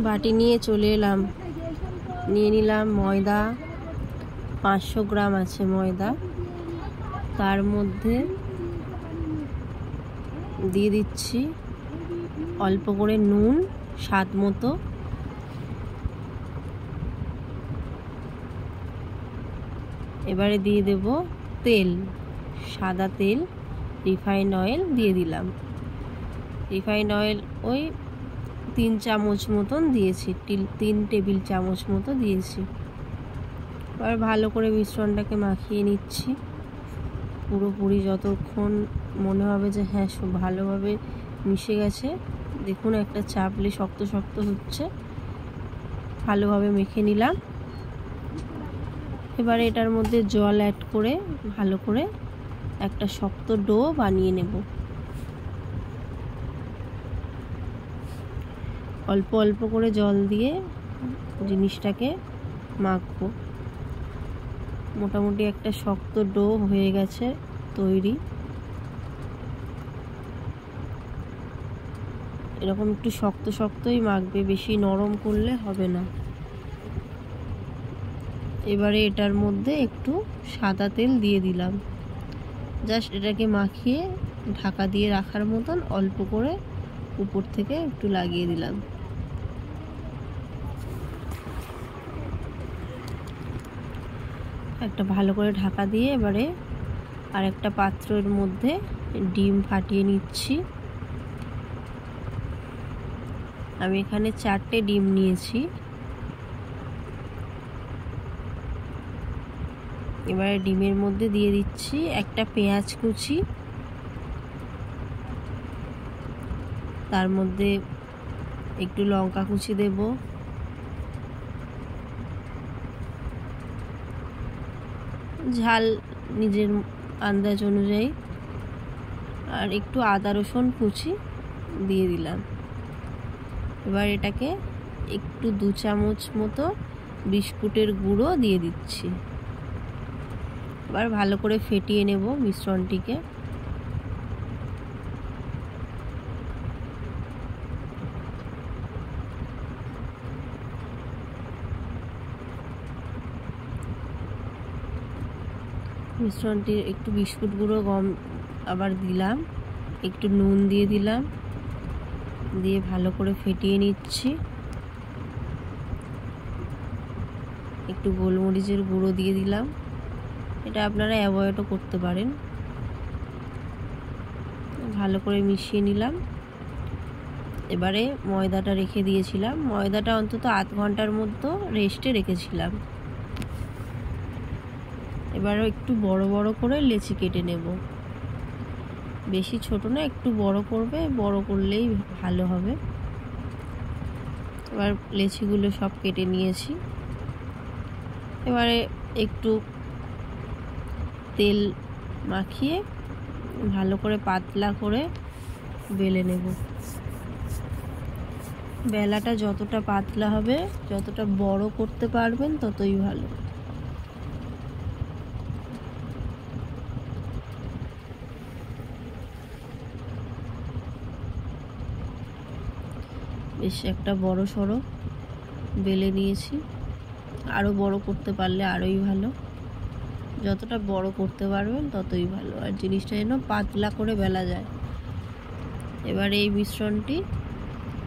বাটি নিয়ে চলে এলাম, নিয়ে নিলাম ময়দা। 500 গ্রাম আছে ময়দা। তার মধ্যে দিয়ে দিচ্ছি অল্প করে নুন, স্বাদ মতো। এবারে দিয়ে দেব তেল, সাদা তেল, রিফাইন্ড অয়েল দিয়ে দিলাম। রিফাইন্ড অয়েল ওই 3 চামচ মতন দিয়েছি, 3 টেবিল চামচ মতো দিয়েছি। এবার ভালো করে মিশ্রণটাকে মাখিয়ে নিচ্ছি পুরোপুরি, যতক্ষণ মনে হবে যে হ্যাঁ সব ভালোভাবে মিশে গেছে। দেখুন একটা চাপলে শক্ত শক্ত হচ্ছে, ভালোভাবে মেখে নিলাম। এবারে এটার মধ্যে জল অ্যাড করে ভালো করে একটা শক্ত ডো বানিয়ে নেব। অল্প অল্প করে জল দিয়ে জিনিসটাকে মাখবো। মোটামুটি একটা শক্ত ডো হয়ে গেছে তৈরি। এরকম একটু শক্ত শক্তই মাখবে, বেশি নরম করলে হবে না। এবারে এটার মধ্যে একটু সাদা তেল দিয়ে দিলাম। জাস্ট এটাকে মাখিয়ে ঢাকা দিয়ে রাখার মতন অল্প করে উপর থেকে একটু লাগিয়ে দিলাম। একটা ভালো করে ঢাকা দিয়ে এবারে আর একটা পাত্রের মধ্যে ডিম ফাটিয়ে নিচ্ছি। আমি এখানে 4টে ডিম নিয়েছি। এবারে ডিমের মধ্যে দিয়ে দিচ্ছি একটা পেঁয়াজ কুচি, তার মধ্যে একটু লঙ্কা কুচি দেব, ঝাল নিজের আন্দাজ অনুযায়ী, আর একটু আদা রসুন কুচি দিয়ে দিলাম। এবার এটাকে একটু 2 চামচ মতো বিস্কুটের গুঁড়ো দিয়ে দিচ্ছি। এবার ভালো করে ফেটিয়ে নেব মিশ্রণটিকে। মিশ্রণটির একটু বিস্কুট গুঁড়ো গম আবার দিলাম, একটু নুন দিয়ে দিলাম, দিয়ে ভালো করে ফেটিয়ে নিচ্ছি। একটু গোলমরিচের গুঁড়ো দিয়ে দিলাম, এটা আপনারা অ্যাভয়েডও করতে পারেন। ভালো করে মিশিয়ে নিলাম। এবারে ময়দাটা রেখে দিয়েছিলাম, ময়দাটা অন্তত আধ ঘন্টার মতো রেস্টে রেখেছিলাম। এবারে একটু বড় বড় করে লেচি কেটে নেব। বেশি ছোট না, একটু বড় করবে, বড় করলেই ভালো হবে। এবার লেচিগুলো সব কেটে নিয়েছি। এবারে একটু তেল মাখিয়ে ভালো করে পাতলা করে বেলে নেব। বেলাটা যতটা পাতলা হবে, যতটা বড় করতে পারবেন ততই ভালো। বেশ একটা বড় সড়ো বেলে নিয়েছি। আরও বড় করতে পারলে আরোই ভালো, যতটা বড় করতে পারবেন ততই ভালো, আর জিনিসটা যেন পাতলা করে বেলা যায়। এবার এই মিশ্রণটি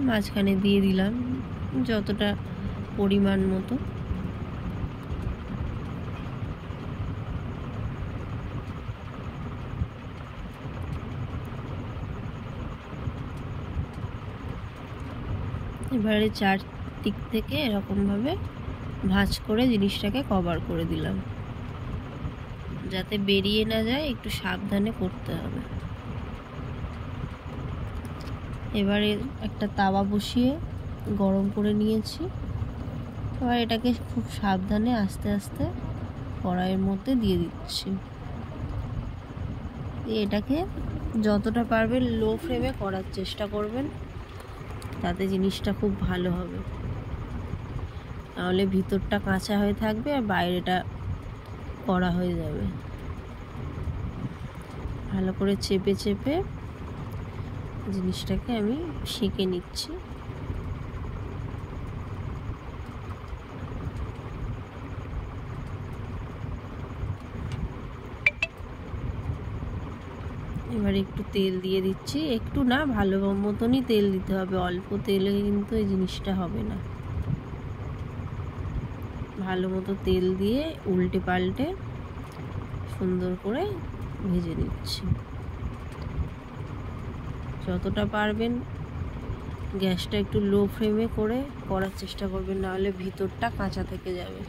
মাঝখানে দিয়ে দিলাম যতটা পরিমাণ মতো। এবারে 4 দিক থেকে এরকমভাবে ভাঁজ করে জিনিসটাকে কভার করে দিলাম, যাতে বেরিয়ে না যায়, একটু সাবধানে করতে হবে। এবারে একটা তাওয়া বসিয়ে গরম করে নিয়েছি। এবার এটাকে খুব সাবধানে আস্তে আস্তে কড়াইয়ের মধ্যে দিয়ে দিচ্ছি। এটাকে যতটা পারবেন লো ফ্লেমে করার চেষ্টা করবেন, তাতে জিনিসটা খুব ভালো হবে। নাহলে ভিতরটা কাঁচা হয়ে থাকবে আর বাইরেটা কড়া হয়ে যাবে। ভালো করে চেপে চেপে জিনিসটাকে আমি সেঁকে নিচ্ছি। এবারে একটু তেল দিয়ে দিচ্ছি, একটু না ভালো মতনই তেল দিতে হবে, অল্প তেলে কিন্তু এই জিনিসটা হবে না। ভালো মতো তেল দিয়ে উল্টে পাল্টে সুন্দর করে ভেজে নিচ্ছি। যতটা পারবেন গ্যাসটা একটু লো ফ্লেমে করে করার চেষ্টা করবেন, নাহলে ভিতরটা কাঁচা থেকে যাবে।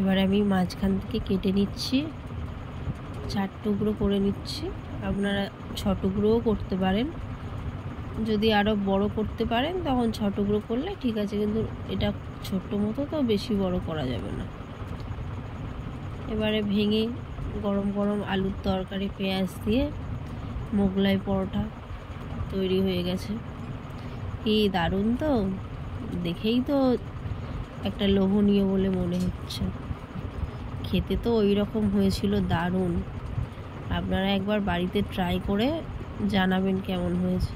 এবার আমি মাঝখান থেকে কেটে নিচ্ছি, 4 টুকরো করে নিচ্ছি। আপনারা 6 টুকরোও করতে পারেন, যদি আরও বড় করতে পারেন তখন 6 টুকরো করলে ঠিক আছে, কিন্তু এটা ছোট্ট মতো তো বেশি বড় করা যাবে না। এবারে ভেঙে গরম গরম আলুর তরকারি পেঁয়াজ দিয়ে মোগলাই পরোটা তৈরি হয়ে গেছে। কি দারুণ তো, দেখেই তো একটা লোভনীয় বলে মনে হচ্ছে। খেতে তো ওই রকম হয়েছিল, দারুণ। আপনারা একবার বাড়িতে ট্রাই করে জানাবেন কেমন হয়েছে।